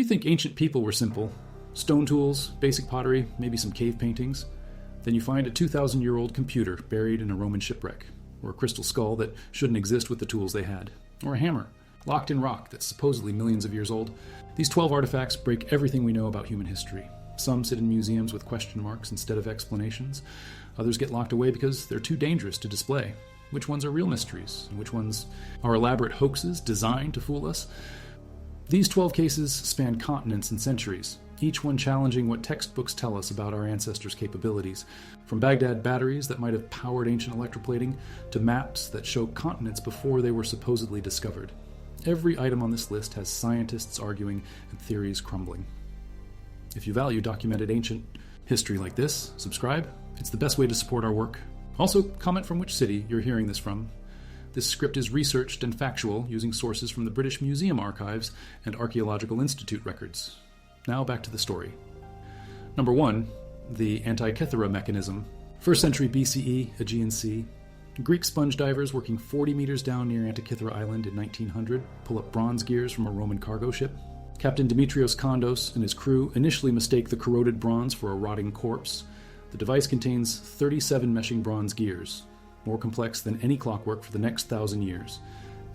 think ancient people were simple, stone tools, basic pottery, maybe some cave paintings, then you find a 2,000-year-old computer buried in a Roman shipwreck, or a crystal skull that shouldn't exist with the tools they had, or a hammer locked in rock that's supposedly millions of years old. These 12 artifacts break everything we know about human history. Some sit in museums with question marks instead of explanations. Others get locked away because they're too dangerous to display. Which ones are real mysteries, and which ones are elaborate hoaxes designed to fool us? These 12 cases span continents and centuries, each one challenging what textbooks tell us about our ancestors' capabilities, from Baghdad batteries that might have powered ancient electroplating to maps that show continents before they were supposedly discovered. Every item on this list has scientists arguing and theories crumbling. If you value documented ancient history like this, subscribe. It's the best way to support our work. Also, comment from which city you're hearing this from. This script is researched and factual, using sources from the British Museum archives and Archaeological Institute records. Now back to the story. Number 1, the Antikythera mechanism. 1st century BCE, Aegean Sea. Greek sponge divers working 40 meters down near Antikythera Island in 1900 pull up bronze gears from a Roman cargo ship. Captain Dimitrios Kondos and his crew initially mistake the corroded bronze for a rotting corpse. The device contains 37 meshing bronze gears, more complex than any clockwork for the next 1,000 years.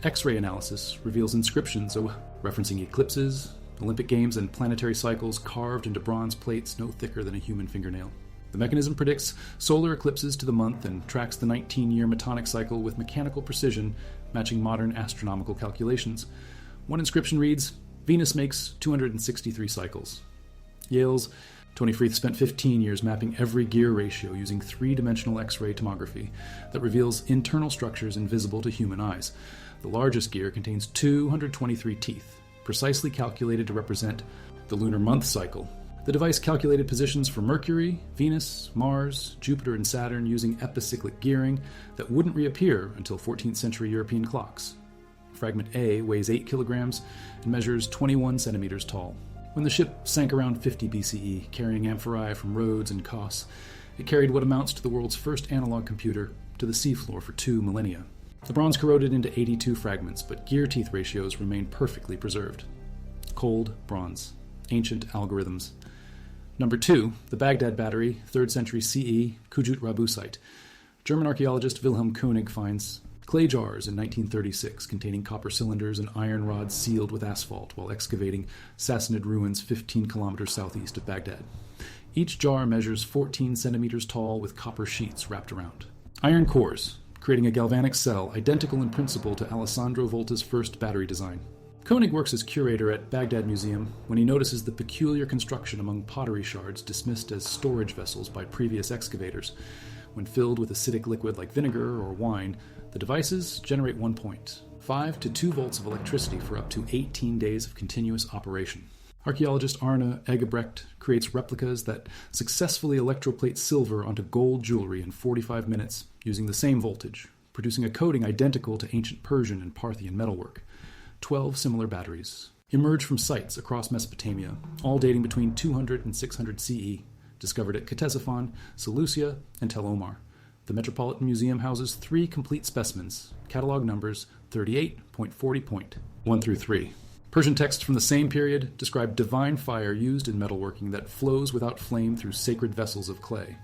X-ray analysis reveals inscriptions referencing eclipses, Olympic Games, and planetary cycles carved into bronze plates no thicker than a human fingernail. The mechanism predicts solar eclipses to the month and tracks the 19-year metonic cycle with mechanical precision, matching modern astronomical calculations. One inscription reads, "Venus makes 263 cycles." Yale's Tony Freeth spent 15 years mapping every gear ratio using three-dimensional X-ray tomography that reveals internal structures invisible to human eyes. The largest gear contains 223 teeth, precisely calculated to represent the lunar month cycle. The device calculated positions for Mercury, Venus, Mars, Jupiter, and Saturn using epicyclic gearing that wouldn't reappear until 14th century European clocks. Fragment A weighs 8 kilograms and measures 21 centimeters tall. When the ship sank around 50 BCE, carrying amphorae from Rhodes and Kos, it carried what amounts to the world's first analog computer to the seafloor for 2 millennia. The bronze corroded into 82 fragments, but gear teeth ratios remain perfectly preserved. Cold bronze. Ancient algorithms. Number 2, the Baghdad battery, 3rd century CE, Kujut Rabu site. German archaeologist Wilhelm Koenig finds clay jars in 1936 containing copper cylinders and iron rods sealed with asphalt while excavating Sassanid ruins 15 kilometers southeast of Baghdad. Each jar measures 14 centimeters tall with copper sheets wrapped around. Iron cores, creating a galvanic cell identical in principle to Alessandro Volta's first battery design. Koenig works as curator at Baghdad Museum when he notices the peculiar construction among pottery shards dismissed as storage vessels by previous excavators. When filled with acidic liquid like vinegar or wine, the devices generate 1.5 to 2 volts of electricity for up to 18 days of continuous operation. Archaeologist Arne Egebrecht creates replicas that successfully electroplate silver onto gold jewelry in 45 minutes using the same voltage, producing a coating identical to ancient Persian and Parthian metalwork. 12 similar batteries emerge from sites across Mesopotamia, all dating between 200 and 600 CE, discovered at Ctesiphon, Seleucia, and Tel Omar. The Metropolitan Museum houses 3 complete specimens, catalog numbers 38.40.1 through 3. Persian texts from the same period describe divine fire used in metalworking that flows without flame through sacred vessels of clay.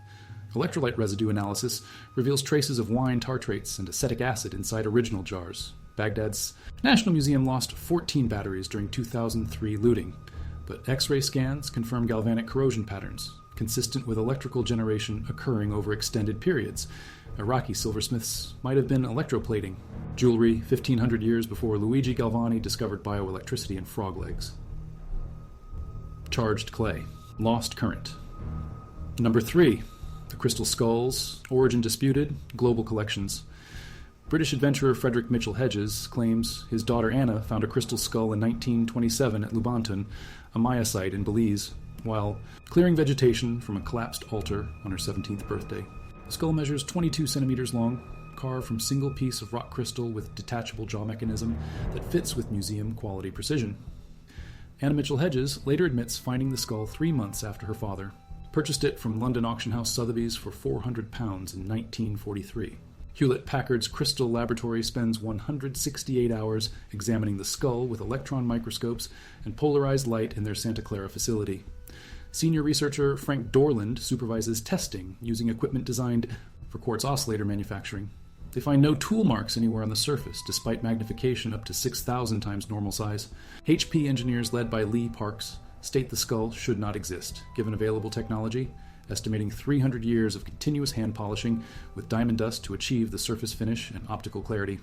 Electrolyte residue analysis reveals traces of wine tartrates and acetic acid inside original jars. Baghdad's National Museum lost 14 batteries during 2003 looting, but X-ray scans confirm galvanic corrosion patterns, consistent with electrical generation occurring over extended periods. Iraqi silversmiths might have been electroplating jewelry 1,500 years before Luigi Galvani discovered bioelectricity in frog legs. Charged clay. Lost current. Number 3. The crystal skulls. Origin disputed. Global collections. British adventurer Frederick Mitchell Hedges claims his daughter Anna found a crystal skull in 1927 at Lubanton, a Maya site in Belize, while clearing vegetation from a collapsed altar on her 17th birthday. The skull measures 22 centimeters long, carved from single piece of rock crystal with detachable jaw mechanism that fits with museum-quality precision. Anna Mitchell Hedges later admits finding the skull 3 months after her father purchased it from London auction house Sotheby's for £400 in 1943. Hewlett-Packard's Crystal Laboratory spends 168 hours examining the skull with electron microscopes and polarized light in their Santa Clara facility. Senior researcher Frank Dorland supervises testing using equipment designed for quartz oscillator manufacturing. They find no tool marks anywhere on the surface, despite magnification up to 6,000 times normal size. HP engineers led by Lee Parks state the skull should not exist, given available technology, estimating 300 years of continuous hand polishing with diamond dust to achieve the surface finish and optical clarity.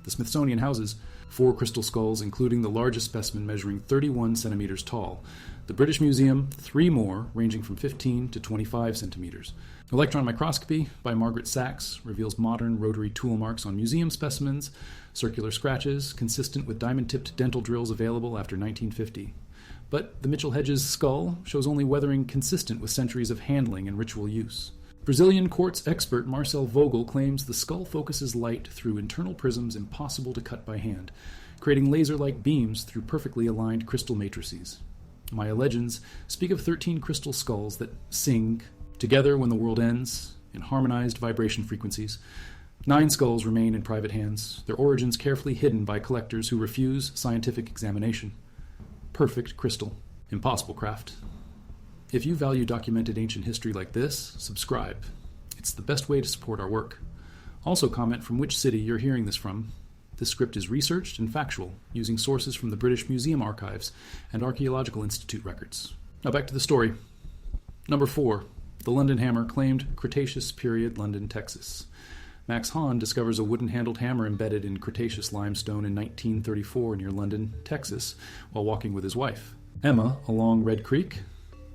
The Smithsonian houses 4 crystal skulls, including the largest specimen measuring 31 centimeters tall. The British Museum, 3 more, ranging from 15 to 25 centimeters. Electron microscopy by Margaret Sachs reveals modern rotary tool marks on museum specimens, circular scratches consistent with diamond-tipped dental drills available after 1950. But the Mitchell-Hedges skull shows only weathering consistent with centuries of handling and ritual use. Brazilian quartz expert Marcel Vogel claims the skull focuses light through internal prisms impossible to cut by hand, creating laser-like beams through perfectly aligned crystal matrices. Maya legends speak of 13 crystal skulls that sing together when the world ends in harmonized vibration frequencies. 9 skulls remain in private hands, their origins carefully hidden by collectors who refuse scientific examination. Perfect crystal. Impossible craft. If you value documented ancient history like this, subscribe. It's the best way to support our work. Also comment from which city you're hearing this from. This script is researched and factual, using sources from the British Museum archives and Archaeological Institute records. Now back to the story. Number 4. The London Hammer, claimed Cretaceous period, London, Texas. Max Hahn discovers a wooden-handled hammer embedded in Cretaceous limestone in 1934 near London, Texas, while walking with his wife, Emma, along Red Creek.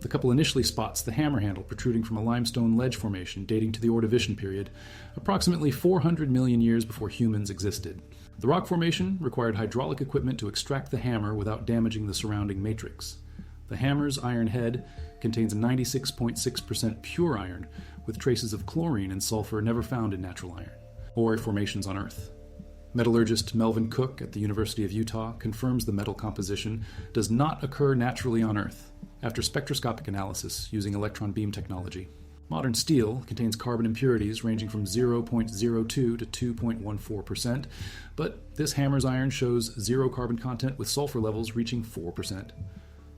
The couple initially spots the hammer handle protruding from a limestone ledge formation dating to the Ordovician period, approximately 400 million years before humans existed. The rock formation required hydraulic equipment to extract the hammer without damaging the surrounding matrix. The hammer's iron head contains 96.6% pure iron, with traces of chlorine and sulfur never found in natural iron, or formations on Earth. Metallurgist Melvin Cook at the University of Utah confirms the metal composition does not occur naturally on Earth, after spectroscopic analysis using electron beam technology. Modern steel contains carbon impurities ranging from 0.02 to 2.14%, but this hammer's iron shows 0 carbon content with sulfur levels reaching 4%.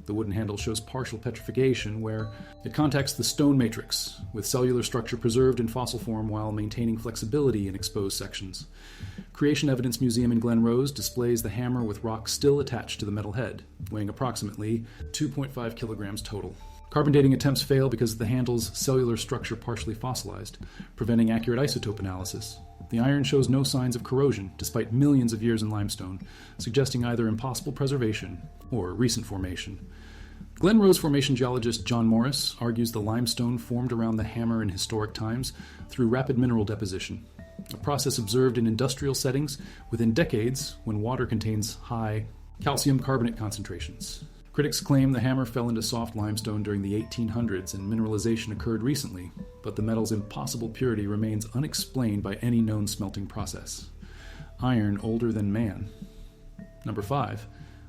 The wooden handle shows partial petrification, where it contacts the stone matrix, with cellular structure preserved in fossil form while maintaining flexibility in exposed sections. Creation Evidence Museum in Glen Rose displays the hammer with rock still attached to the metal head, weighing approximately 2.5 kilograms total. Carbon dating attempts fail because of the handle's cellular structure partially fossilized, preventing accurate isotope analysis. The iron shows no signs of corrosion, despite millions of years in limestone, suggesting either impossible preservation or recent formation. Glen Rose formation geologist John Morris argues the limestone formed around the hammer in historic times through rapid mineral deposition, a process observed in industrial settings within decades when water contains high calcium carbonate concentrations. Critics claim the hammer fell into soft limestone during the 1800s and mineralization occurred recently, but the metal's impossible purity remains unexplained by any known smelting process. Iron older than man. Number 5.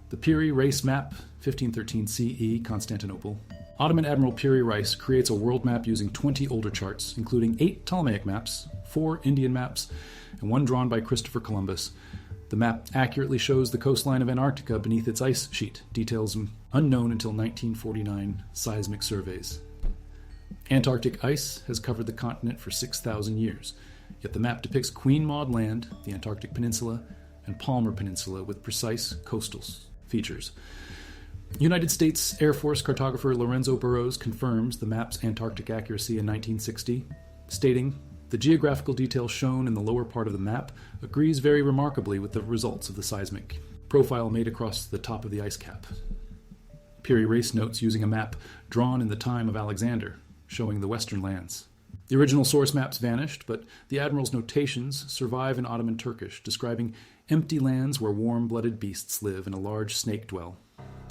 The Piri Reis Map, 1513 CE, Constantinople. Ottoman Admiral Piri Reis creates a world map using 20 older charts, including 8 Ptolemaic maps, 4 Indian maps, and 1 drawn by Christopher Columbus. The map accurately shows the coastline of Antarctica beneath its ice sheet, details unknown until 1949 seismic surveys. Antarctic ice has covered the continent for 6,000 years, yet the map depicts Queen Maud Land, the Antarctic Peninsula, and Palmer Peninsula with precise coastal features. United States Air Force cartographer Lorenzo Burrows confirms the map's Antarctic accuracy in 1960, stating, "The geographical detail shown in the lower part of the map agrees very remarkably with the results of the seismic profile made across the top of the ice cap." Piri Reis notes using a map drawn in the time of Alexander, showing the western lands. The original source maps vanished, but the admiral's notations survive in Ottoman Turkish, describing empty lands where warm-blooded beasts live and a large snake dwell.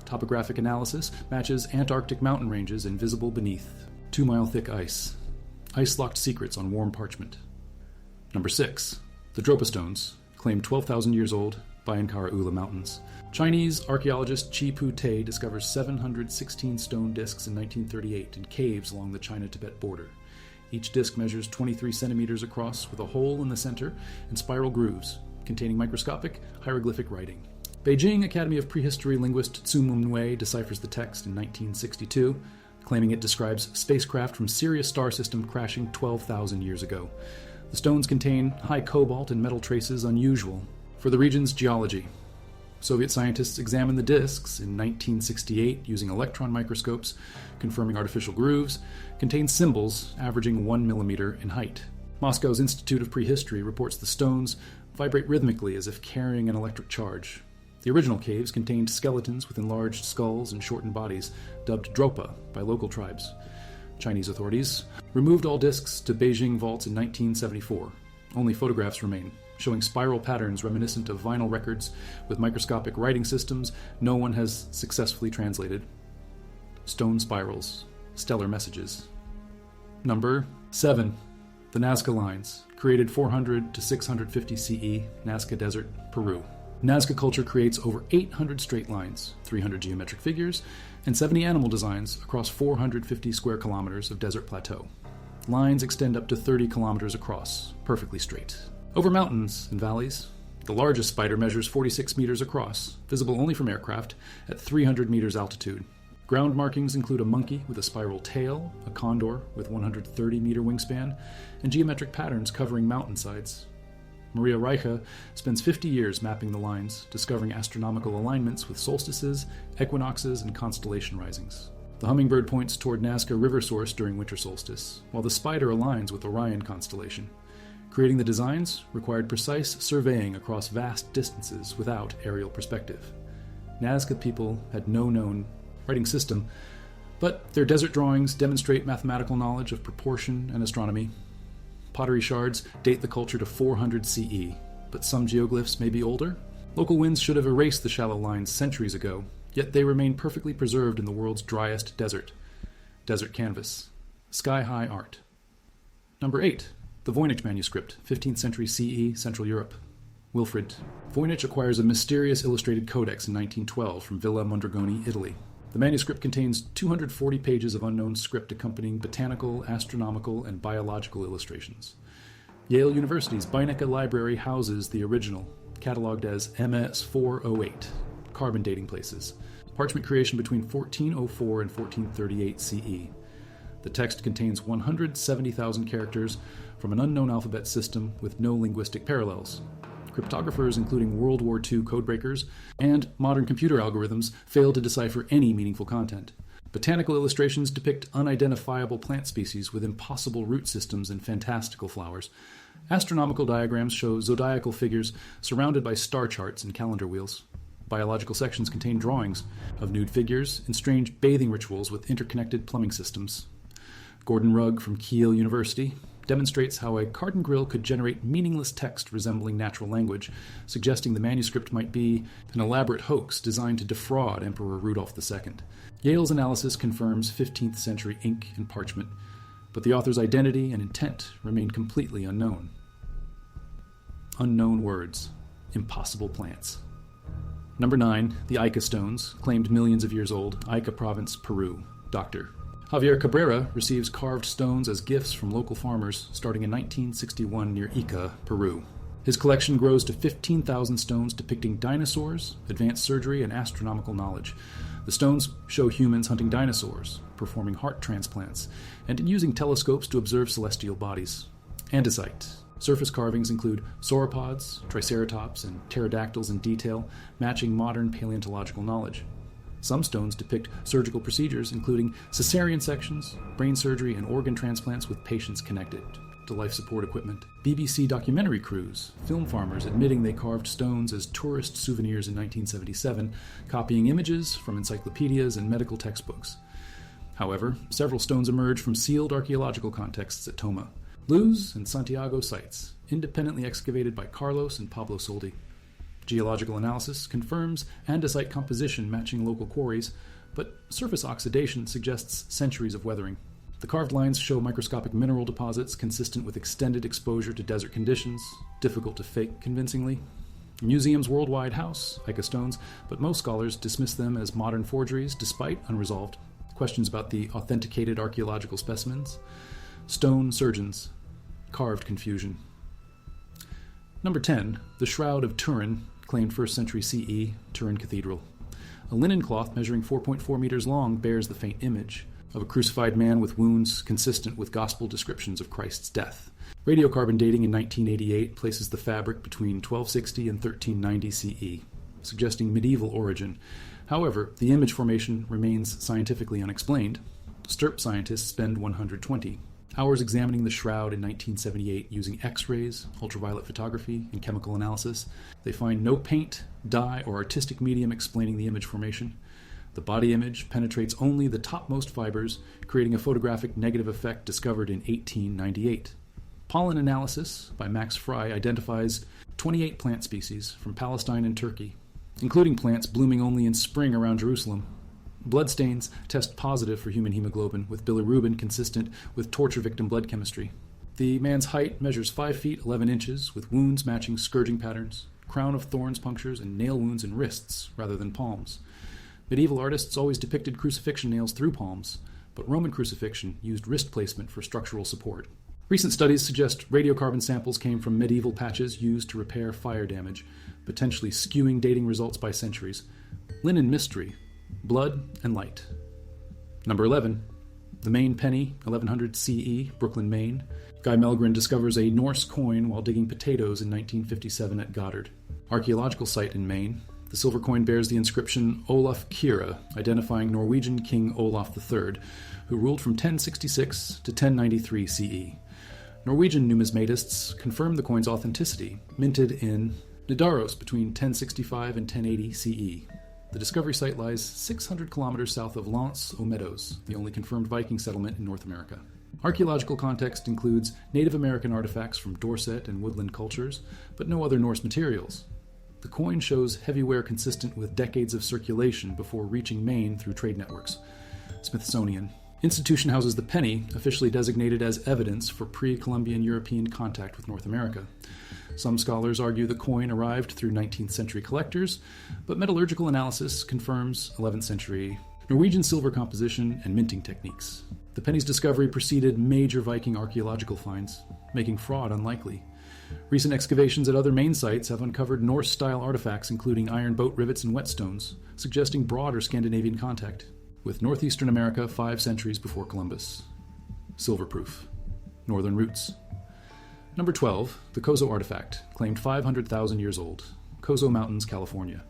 Topographic analysis matches Antarctic mountain ranges invisible beneath 2-mile-thick ice. Ice-locked secrets on warm parchment. Number 6. The Dropa Stones, claimed 12,000 years old, by Ankara Ula Mountains. Chinese archaeologist Chi Pu Te discovers 716 stone discs in 1938 in caves along the China-Tibet border. Each disc measures 23 centimeters across with a hole in the center and spiral grooves containing microscopic hieroglyphic writing. Beijing Academy of Prehistory linguist Tsu Munwei deciphers the text in 1962, claiming it describes spacecraft from Sirius star system crashing 12,000 years ago. The stones contain high cobalt and metal traces unusual for the region's geology. Soviet scientists examined the discs in 1968 using electron microscopes, confirming artificial grooves, contain symbols averaging 1 millimeter in height. Moscow's Institute of Prehistory reports the stones vibrate rhythmically as if carrying an electric charge. The original caves contained skeletons with enlarged skulls and shortened bodies, dubbed Dropa by local tribes. Chinese authorities removed all discs to Beijing vaults in 1974. Only photographs remain, showing spiral patterns reminiscent of vinyl records with microscopic writing systems no one has successfully translated. Stone spirals, stellar messages. Number 7. The Nazca Lines, created 400 to 650 CE, Nazca Desert, Peru. Nazca culture creates over 800 straight lines, 300 geometric figures, and 70 animal designs across 450 square kilometers of desert plateau. Lines extend up to 30 kilometers across, perfectly straight. Over mountains and valleys, the largest spider measures 46 meters across, visible only from aircraft, at 300 meters altitude. Ground markings include a monkey with a spiral tail, a condor with 130-meter wingspan, and geometric patterns covering mountainsides. Maria Reicha spends 50 years mapping the lines, discovering astronomical alignments with solstices, equinoxes, and constellation risings. The hummingbird points toward Nazca River source during winter solstice, while the spider aligns with Orion constellation. Creating the designs required precise surveying across vast distances without aerial perspective. Nazca people had no known writing system, but their desert drawings demonstrate mathematical knowledge of proportion and astronomy. Pottery shards date the culture to 400 CE, but some geoglyphs may be older. Local winds should have erased the shallow lines centuries ago, yet they remain perfectly preserved in the world's driest desert. Desert canvas. Sky-high art. Number 8. The Voynich manuscript, 15th century CE, Central Europe. Wilfrid. Voynich acquires a mysterious illustrated codex in 1912 from Villa Mondragone, Italy. The manuscript contains 240 pages of unknown script accompanying botanical, astronomical, and biological illustrations. Yale University's Beinecke Library houses the original, catalogued as MS-408, carbon dating places, parchment creation between 1404 and 1438 CE. The text contains 170,000 characters from an unknown alphabet system with no linguistic parallels. Cryptographers, including World War II codebreakers and modern computer algorithms, failed to decipher any meaningful content. Botanical illustrations depict unidentifiable plant species with impossible root systems and fantastical flowers. Astronomical diagrams show zodiacal figures surrounded by star charts and calendar wheels. Biological sections contain drawings of nude figures and strange bathing rituals with interconnected plumbing systems. Gordon Rugg from Kiel University demonstrates how a cardon grill could generate meaningless text resembling natural language, suggesting the manuscript might be an elaborate hoax designed to defraud Emperor Rudolph II. Yale's analysis confirms 15th century ink and parchment, but the author's identity and intent remain completely unknown. Unknown words. Impossible plants. Number 9. The Ica stones, claimed millions of years old, Ica province, Peru. Dr. Javier Cabrera receives carved stones as gifts from local farmers starting in 1961 near Ica, Peru. His collection grows to 15,000 stones depicting dinosaurs, advanced surgery, and astronomical knowledge. The stones show humans hunting dinosaurs, performing heart transplants, and using telescopes to observe celestial bodies. Andesite. Surface carvings include sauropods, triceratops, and pterodactyls in detail, matching modern paleontological knowledge. Some stones depict surgical procedures, including cesarean sections, brain surgery, and organ transplants with patients connected to life support equipment. BBC documentary crews film farmers admitting they carved stones as tourist souvenirs in 1977, copying images from encyclopedias and medical textbooks. However, several stones emerge from sealed archaeological contexts at Toma, Luz, and Santiago sites, independently excavated by Carlos and Pablo Soldi. Geological analysis confirms andesite composition matching local quarries, but surface oxidation suggests centuries of weathering. The carved lines show microscopic mineral deposits consistent with extended exposure to desert conditions, difficult to fake convincingly. Museums worldwide house Ica stones, but most scholars dismiss them as modern forgeries despite unresolved questions about the authenticated archaeological specimens. Stone surgeons. Carved confusion. Number 10. The Shroud of Turin, claimed 1st century CE, Turin Cathedral. A linen cloth measuring 4.4 meters long bears the faint image of a crucified man with wounds consistent with gospel descriptions of Christ's death. Radiocarbon dating in 1988 places the fabric between 1260 and 1390 CE, suggesting medieval origin. However, the image formation remains scientifically unexplained. STURP scientists spend 120 hours examining the shroud in 1978 using X-rays, ultraviolet photography, and chemical analysis. They find no paint, dye, or artistic medium explaining the image formation. The body image penetrates only the topmost fibers, creating a photographic negative effect discovered in 1898. Pollen analysis by Max Fry identifies 28 plant species from Palestine and Turkey, including plants blooming only in spring around Jerusalem. Bloodstains test positive for human hemoglobin, with bilirubin consistent with torture victim blood chemistry. The man's height measures 5 feet 11 inches, with wounds matching scourging patterns, crown of thorns punctures, and nail wounds in wrists rather than palms. Medieval artists always depicted crucifixion nails through palms, but Roman crucifixion used wrist placement for structural support. Recent studies suggest radiocarbon samples came from medieval patches used to repair fire damage, potentially skewing dating results by centuries. Linen mystery. Blood and light. Number 11. The Maine Penny, 1100 CE, Brooklyn, Maine. Guy Melgren discovers a Norse coin while digging potatoes in 1957 at Goddard. Archaeological site in Maine. The silver coin bears the inscription Olaf Kyrre, identifying Norwegian King Olaf III, who ruled from 1066 to 1093 CE. Norwegian numismatists confirmed the coin's authenticity, minted in Nidaros between 1065 and 1080 CE. The discovery site lies 600 kilometers south of Lens aux Meadows, the only confirmed Viking settlement in North America. Archaeological context includes Native American artifacts from Dorset and woodland cultures, but no other Norse materials. The coin shows heavy wear consistent with decades of circulation before reaching Maine through trade networks. Smithsonian. Institution houses the penny, officially designated as evidence for pre-Columbian European contact with North America. Some scholars argue the coin arrived through 19th century collectors, but metallurgical analysis confirms 11th century Norwegian silver composition and minting techniques. The penny's discovery preceded major Viking archaeological finds, making fraud unlikely. Recent excavations at other Maine sites have uncovered Norse-style artifacts including iron boat rivets and whetstones, suggesting broader Scandinavian contact with northeastern America 5 centuries before Columbus. Silverproof. Northern roots. Number 12, the Coso artifact, claimed 500,000 years old. Coso Mountains, California.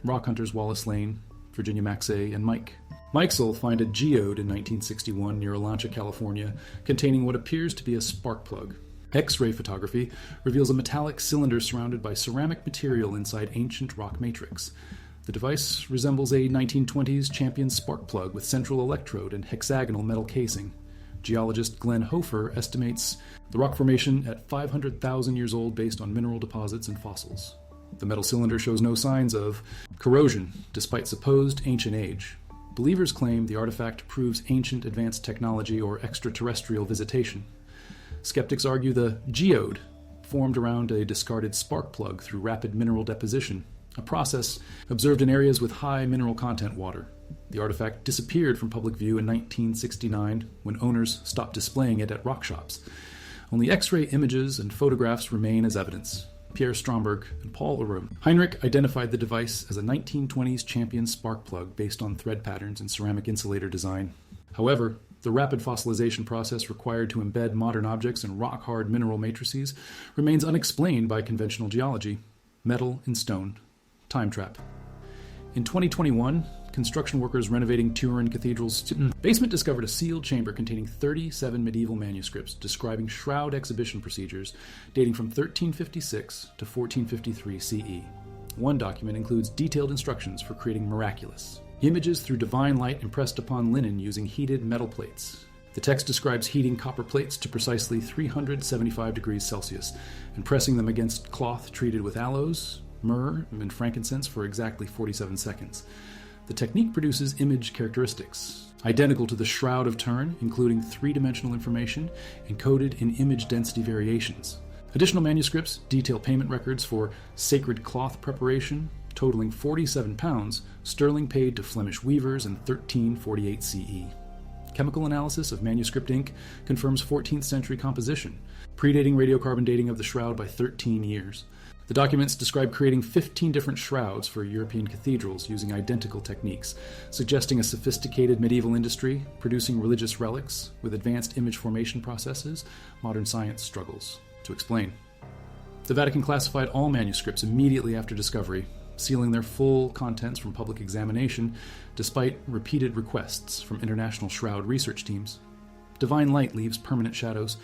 Rock hunters Wallace Lane, Virginia Maxey, and Mike. Mikesel find a geode in 1961 near Olancha, California, containing what appears to be a spark plug. X-ray photography reveals a metallic cylinder surrounded by ceramic material inside ancient rock matrix. The device resembles a 1920s Champion spark plug with central electrode and hexagonal metal casing. Geologist Glenn Hofer estimates the rock formation at 500,000 years old based on mineral deposits and fossils. The metal cylinder shows no signs of corrosion, despite supposed ancient age. Believers claim the artifact proves ancient advanced technology or extraterrestrial visitation. Skeptics argue the geode formed around a discarded spark plug through rapid mineral deposition, a process observed in areas with high mineral content water. The artifact disappeared from public view in 1969 when owners stopped displaying it at rock shops. Only X-ray images and photographs remain as evidence. Pierre Stromberg and Paul Arum. Heinrich identified the device as a 1920s Champion spark plug based on thread patterns and ceramic insulator design. However, the rapid fossilization process required to embed modern objects in rock-hard mineral matrices remains unexplained by conventional geology. Metal and stone. Time trap. In 2021, construction workers renovating Turin Cathedral's basement discovered a sealed chamber containing 37 medieval manuscripts describing shroud exhibition procedures dating from 1356 to 1453 CE. One document includes detailed instructions for creating miraculous images through divine light impressed upon linen using heated metal plates. The text describes heating copper plates to precisely 375 degrees Celsius and pressing them against cloth treated with aloes, myrrh, and frankincense for exactly 47 seconds. The technique produces image characteristics, identical to the Shroud of Turin, including three-dimensional information encoded in image density variations. Additional manuscripts detail payment records for sacred cloth preparation, totaling 47 pounds, sterling paid to Flemish weavers in 1348 CE. Chemical analysis of manuscript ink confirms 14th century composition, predating radiocarbon dating of the shroud by 13 years. The documents describe creating 15 different shrouds for European cathedrals using identical techniques, suggesting a sophisticated medieval industry producing religious relics with advanced image formation processes modern science struggles to explain. The Vatican classified all manuscripts immediately after discovery, sealing their full contents from public examination despite repeated requests from international shroud research teams. Divine light leaves permanent shadows.